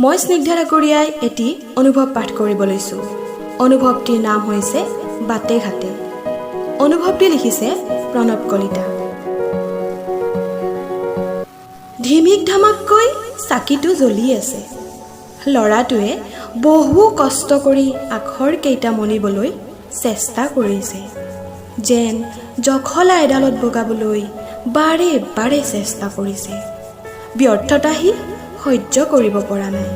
মই স্নিগ্ধা ঠাকুৰীয়াই এটি অনুভৱ পাঠ কৰিব লৈছোঁ। অনুভৱটিৰ নাম হৈছে বাটে ঘাটে। অনুভৱটি লিখিছে প্ৰণৱ কলিতা। ধিমিক ধামাককৈ চাকিটো জ্বলি আছে। ল'ৰাটোৱে বহু কষ্ট কৰি আখৰকেইটা মনিবলৈ চেষ্টা কৰিছে, যেন জখলা এডালত বগাবলৈ বাৰে বাৰে চেষ্টা কৰিছে। ব্যৰ্থতা সি সহ্য কৰিব পৰা নাই।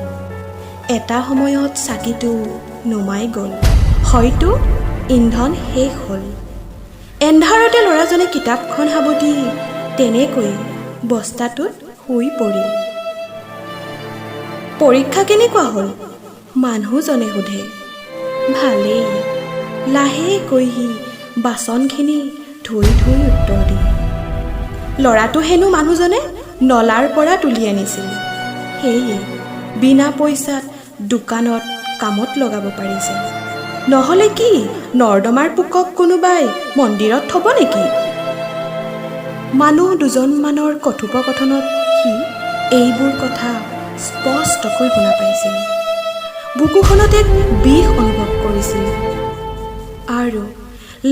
এটা সময়ত চাকিটো নুমাই গ'ল, হয়তো ইন্ধন শেষ হ'ল। এন্ধাৰতে ল'ৰাজনে কিতাপখন সাবটি তেনেকৈ বস্তাটোত শুই পৰিল। পৰীক্ষা কেনেকুৱা হ'ল? মানুহজনে সোধে। ভালেই, লাহেকৈ সি বাচনখিনি ধুই ধুই উত্তৰ দিয়ে। ল'ৰাটো হেনো মানুহজনে নলাৰ পৰা তুলি আনিছিল, সেয়ে বিনা পইচাত দোকানত কামত লগাব পাৰিছে। নহ'লে কি নৰ্দমাৰ পোকক কোনোবাই মন্দিৰত থ'ব নেকি? মানুহ দুজনমানৰ কথোপকথনত সি এইবোৰ কথা স্পষ্টকৈ শুনা পাইছিল। বুকুখনত এক বিষ অনুভৱ কৰিছিল আৰু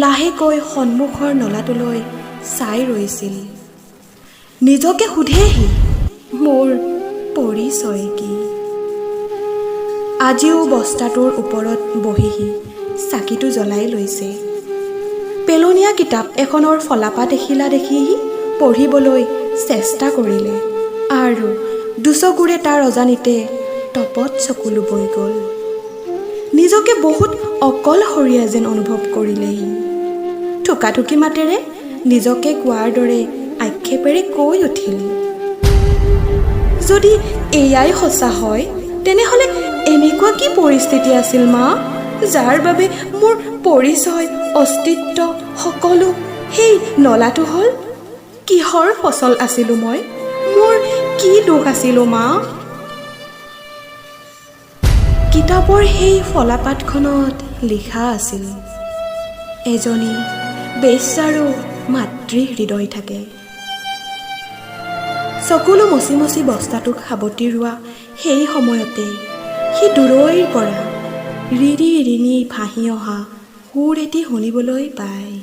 লাহেকৈ সন্মুখৰ নলাটোলৈ চাই ৰৈছিল। নিজকে সোধেহি, মোৰ পৰিচয় কি? আজিও বস্তাটোৰ ওপৰত বহি সি চাকিটো জ্বলাই লৈছে। পেলনীয়া কিতাপ এখনৰ ফলাপাত এখিলা দেখি সি পঢ়িবলৈ চেষ্টা কৰিলে আৰু দুচকুৰে তাৰ অজানিতে টপত চকুলো বৈ গ'ল। নিজকে বহুত অকলশৰীয়া যেন অনুভৱ কৰিলে সি। থুকাথুকি মাতেৰে নিজকে কোৱাৰ দৰে আক্ষেপেৰে কৈ উঠিল, যদি এয়াই সঁচা হয় তেনেহ'লে এনেকুৱা কি পৰিস্থিতি আছিল মা, যাৰ বাবে মোৰ পৰিচয় অস্তিত্ব সকলো সেই নলাটো হ'ল? কিহৰ ফচল আছিলোঁ মই? মোৰ কি দোষ আছিল মা? কিতাপৰ সেই ফলাপাতখনত লিখা আছিল, এজনী বেশ্যাৰো মাতৃ হৃদয় থাকে। চকুলো মচি মচি বস্তাটোক সাবটি ৰোৱা সেই সময়তে সি দূৰৈৰ পৰা ৰিৰি ৰিঙি ভাহি অহা সুৰ এটি শুনিবলৈ পায়।